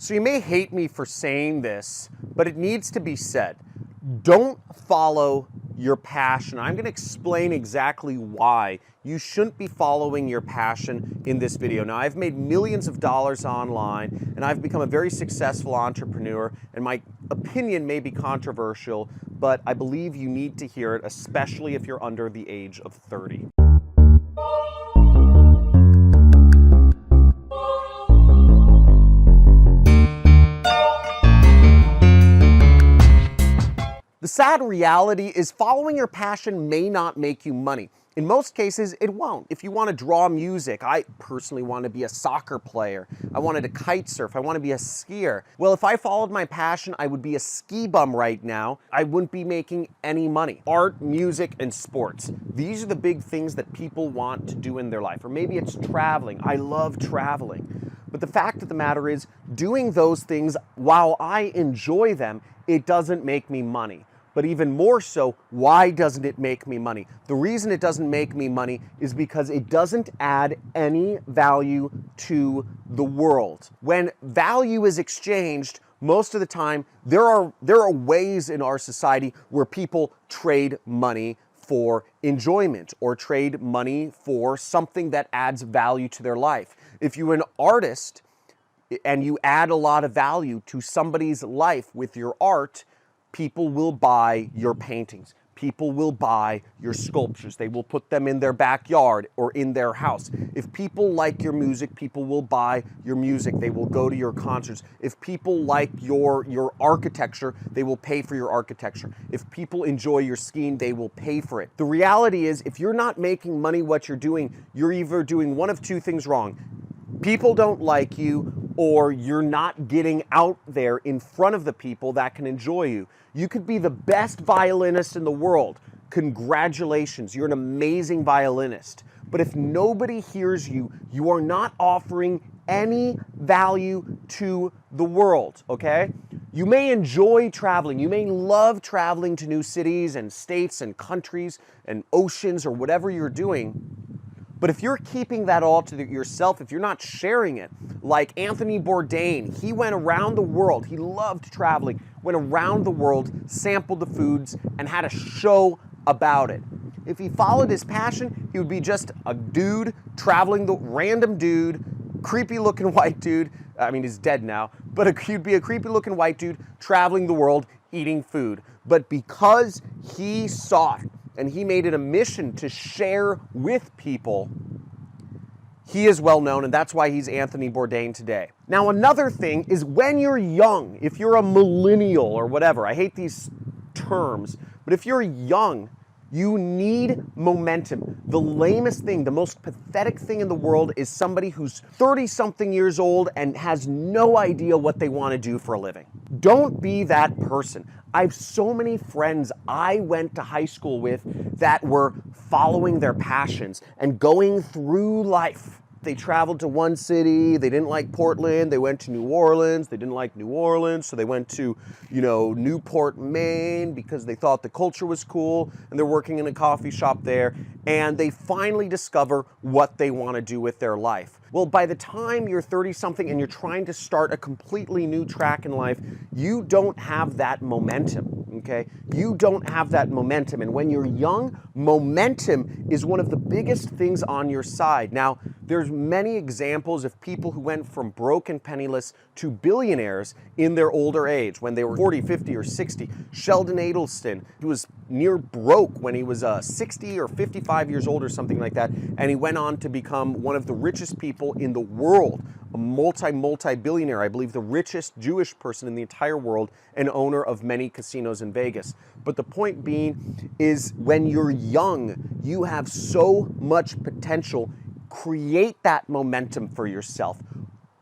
So you may hate me for saying this, but it needs to be said. Don't follow your passion. I'm going to explain exactly why you shouldn't be following your passion in this video. Now, I've made millions of dollars online, and I've become a very successful entrepreneur, and my opinion may be controversial, but I believe you need to hear it, especially if you're under the age of 30. The sad reality is following your passion may not make you money. In most cases, it won't. If you want to draw music, I personally want to be a soccer player. I wanted to kite surf. I want to be a skier. Well, if I followed my passion, I would be a ski bum right now. I wouldn't be making any money. Art, music, and sports. These are the big things that people want to do in their life. Or maybe it's traveling. I love traveling. But the fact of the matter is, doing those things, while I enjoy them, it doesn't make me money. But even more so, why doesn't it make me money? The reason it doesn't make me money is because it doesn't add any value to the world. When value is exchanged, most of the time, there are ways in our society where people trade money for enjoyment or trade money for something that adds value to their life. If you're an artist and you add a lot of value to somebody's life with your art, people will buy your paintings. People will buy your sculptures. They will put them in their backyard or in their house. If people like your music, people will buy your music. They will go to your concerts. If people like your architecture, they will pay for your architecture. If people enjoy your skiing, they will pay for it. The reality is, if you're not making money what you're doing, you're either doing one of two things wrong. People don't like you, or you're not getting out there in front of the people that can enjoy you. You could be the best violinist in the world. Congratulations, you're an amazing violinist. But if nobody hears you, you are not offering any value to the world, okay? You may enjoy traveling. You may love traveling to new cities and states and countries and oceans or whatever you're doing. But if you're keeping that all to yourself, if you're not sharing it, like Anthony Bourdain, he went around the world, he loved traveling, went around the world, sampled the foods, and had a show about it. If he followed his passion, he would be just a dude traveling, the random dude, creepy looking white dude. I mean, he's dead now, but he'd be a creepy looking white dude traveling the world, eating food. But because he sought and he made it a mission to share with people, he is well known, and that's why he's Anthony Bourdain today. Now, another thing is when you're young, if you're a millennial or whatever, I hate these terms, but if you're young, you need momentum. The lamest thing, the most pathetic thing in the world is somebody who's 30-something years old and has no idea what they want to do for a living. Don't be that person. I have so many friends I went to high school with that were following their passions and going through life. They traveled to one city, they didn't like Portland, they went to New Orleans, they didn't like New Orleans, so they went to, Newport, Maine because they thought the culture was cool, and they're working in a coffee shop there, and they finally discover what they want to do with their life. Well, by the time you're 30-something and you're trying to start a completely new track in life, you don't have that momentum, okay? You don't have that momentum, and when you're young, momentum is one of the biggest things on your side. Now, there's many examples of people who went from broke and penniless to billionaires in their older age, when they were 40, 50, or 60. Sheldon Adelson, who was near broke when he was 60 or 55 years old or something like that, and he went on to become one of the richest people in the world, a multi-billionaire, I believe the richest Jewish person in the entire world, and owner of many casinos in Vegas. But the point being is, when you're young, you have so much potential. Create that momentum for yourself.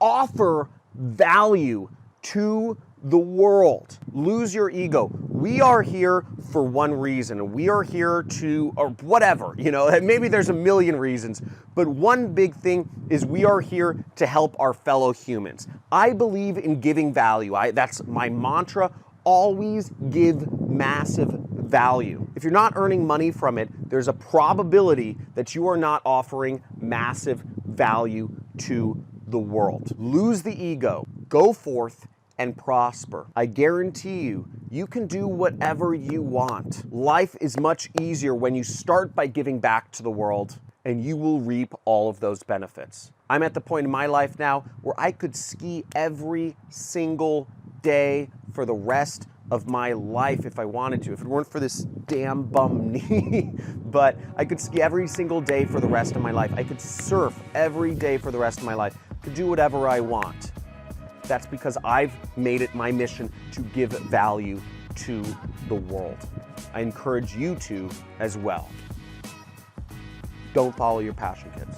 Offer value to the world. Lose your ego. We are here for one reason, and we are here to, or whatever, maybe there's a million reasons, but one big thing is we are here to help our fellow humans. I believe in giving value. That's my mantra. Always give massive value. If you're not earning money from it, there's a probability that you are not offering massive value to the world. Lose the ego. Go forth and prosper. I guarantee you, you can do whatever you want. Life is much easier when you start by giving back to the world, and you will reap all of those benefits. I'm at the point in my life now where I could ski every single day for the rest of my life if I wanted to, if it weren't for this damn bum knee. But I could ski every single day for the rest of my life. I could surf every day for the rest of my life. I could do whatever I want. That's because I've made it my mission to give value to the world. I encourage you to as well. Don't follow your passion, kids.